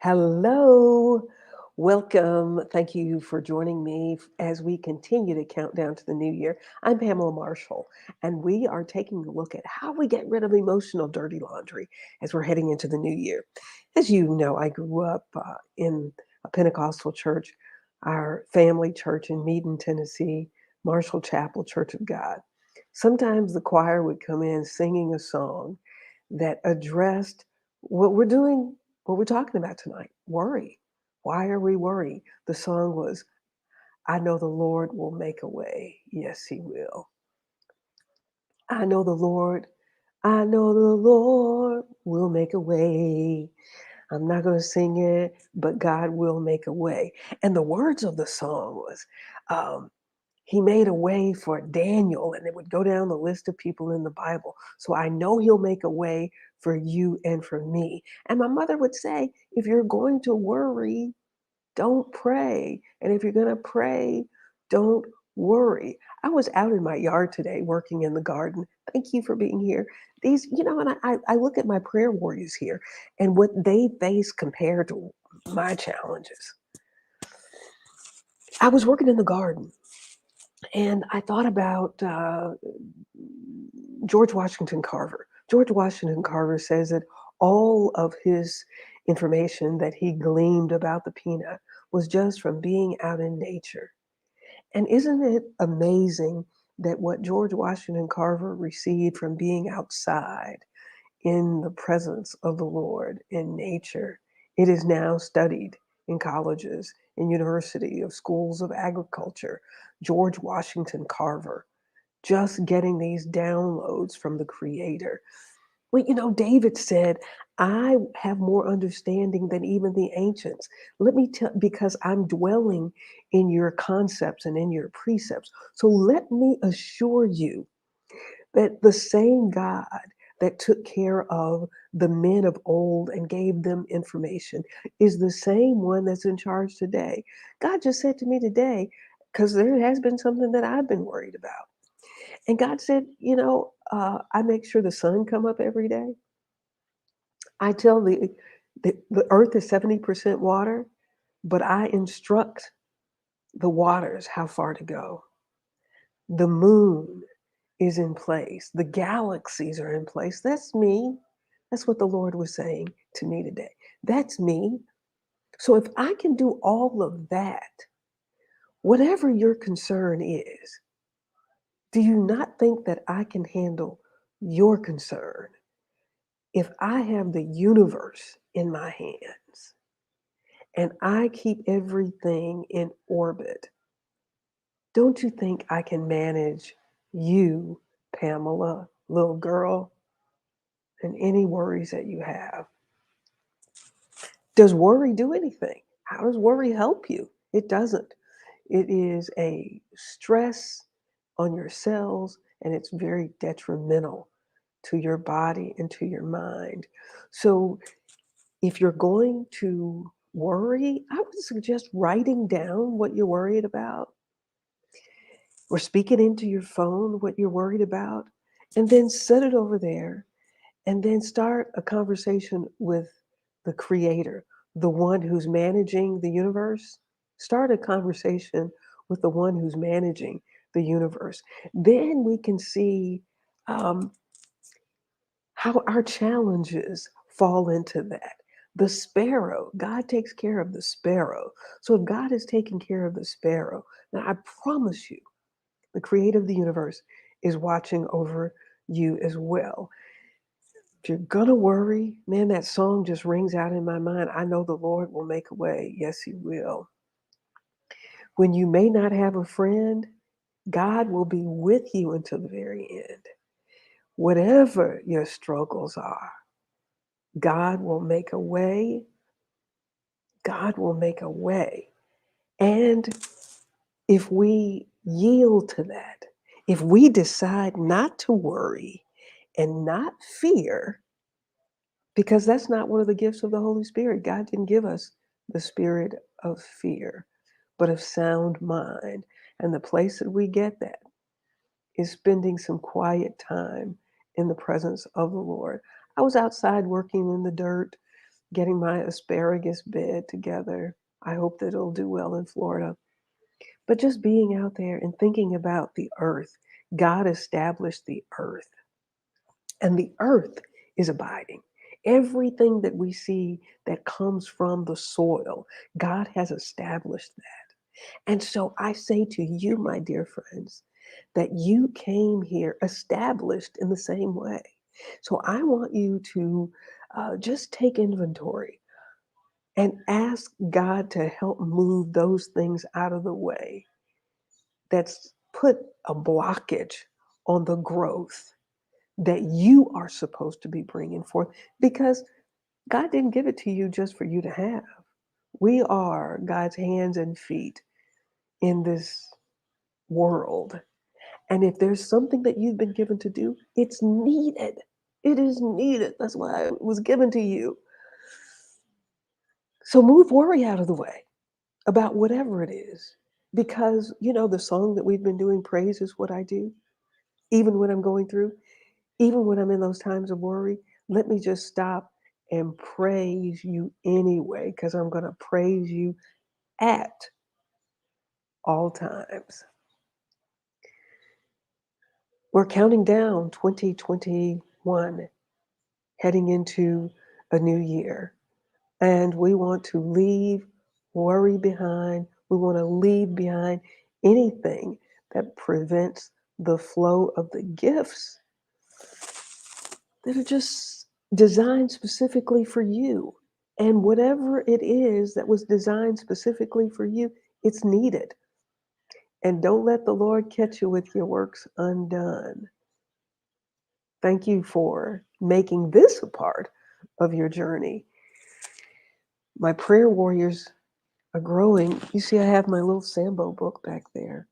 Hello, welcome. Thank you for joining me as we continue to count down to the new year. I'm Pamela Marshall, and we are taking a look at how we get rid of emotional dirty laundry as we're heading into the new year. As you know, I grew up in a Pentecostal church, our family church in Meaden, Tennessee, Marshall Chapel Church of God. Sometimes the choir would come in singing a song that addressed what we're talking about tonight, worry. Why are we worried? The song was, I know the Lord will make a way. Yes, He will. I know the Lord, I know the Lord will make a way. I'm not going to sing it, but God will make a way. And the words of the song was, um, He made a way for Daniel, and it would go down the list of people in the Bible. So I know He'll make a way for you and for me. And my mother would say, if you're going to worry, don't pray. And if you're going to pray, don't worry. I was out in my yard today working in the garden. Thank you for being here. And I look at my prayer warriors here and what they face compared to my challenges. I was working in the garden and I thought about George Washington Carver. George Washington Carver says that all of his information that he gleaned about the peanut was just from being out in nature. And isn't it amazing that what George Washington Carver received from being outside in the presence of the Lord in nature, it is now studied in colleges, in university, of schools of agriculture. George Washington Carver, just getting these downloads from the Creator. Well, David said, I have more understanding than even the ancients. Let me tell, because I'm dwelling in your concepts and in your precepts. So let me assure you that the same God that took care of the men of old and gave them information is the same one that's in charge today. God just said to me today, because there has been something that I've been worried about. And God said, I make sure the sun come up every day. I tell the earth is 70% water, but I instruct the waters how far to go. The moon is in place. The galaxies are in place. That's me. That's what the Lord was saying to me today. That's me. So if I can do all of that, whatever your concern is, do you not think that I can handle your concern if I have the universe in my hands and I keep everything in orbit? Don't you think I can manage you, Pamela, little girl, and any worries that you have? Does worry do anything? How does worry help you? It doesn't. It is a stress on your cells and it's very detrimental to your body and to your mind. So if you're going to worry, I would suggest writing down what you're worried about or speak it into your phone, what you're worried about, and then set it over there and then start a conversation with the creator, the one who's managing the universe. Start a conversation with the one who's managing the universe. Then we can see um, how our challenges fall into that. The sparrow, God takes care of the sparrow. So if God is taking care of the sparrow, then I promise you, the creator of the universe is watching over you as well. If you're gonna worry, man, that song just rings out in my mind. I know the Lord will make a way. Yes, He will. When you may not have a friend, God will be with you until the very end. Whatever your struggles are, God will make a way. God will make a way. And if we yield to that, if we decide not to worry and not fear, because that's not one of the gifts of the Holy Spirit. God didn't give us the spirit of fear, but of sound mind. And the place that we get that is spending some quiet time in the presence of the Lord. I was outside working in the dirt getting my asparagus bed together. I hope that it'll do well in Florida. But just being out there and thinking about the earth. God established the earth, and the earth is abiding. Everything that we see that comes from the soil, God has established that. And so I say to you, my dear friends, that you came here established in the same way. So I want you to just take inventory and ask God to help move those things out of the way that's put a blockage on the growth that you are supposed to be bringing forth, because God didn't give it to you just for you to have. We are God's hands and feet in this world. And if there's something that you've been given to do, it's needed. It is needed. That's why it was given to you. So move worry out of the way about whatever it is. Because, the song that we've been doing, praise is what I do, even when I'm going through, even when I'm in those times of worry, let me just stop and praise you anyway, because I'm going to praise you at all times. We're counting down 2021, heading into a new year. And we want to leave worry behind. We want to leave behind anything that prevents the flow of the gifts that are just designed specifically for you. And whatever it is that was designed specifically for you, it's needed. And don't let the Lord catch you with your works undone. Thank you for making this a part of your journey. My prayer warriors are growing. You see, I have my little Sambo book back there.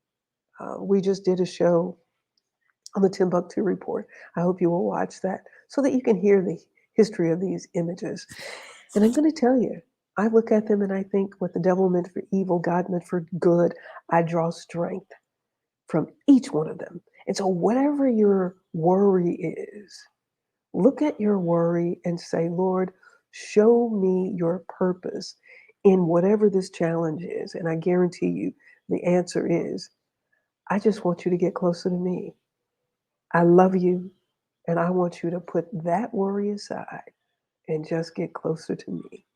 We just did a show on the Timbuktu Report. I hope you will watch that so that you can hear the history of these images. And I'm going to tell you, I look at them and I think what the devil meant for evil, God meant for good. I draw strength from each one of them. And so, whatever your worry is, look at your worry and say, Lord, show me your purpose in whatever this challenge is. And I guarantee you the answer is, I just want you to get closer to me. I love you, and I want you to put that worry aside and just get closer to me,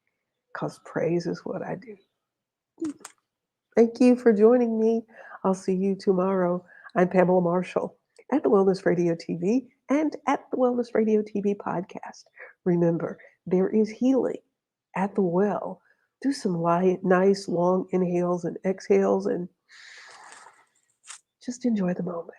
because praise is what I do. Thank you for joining me. I'll see you tomorrow. I'm Pamela Marshall at the Wellness Radio TV and at the Wellness Radio TV podcast. Remember, there is healing at the well. Do some light, nice long inhales and exhales and just enjoy the moment.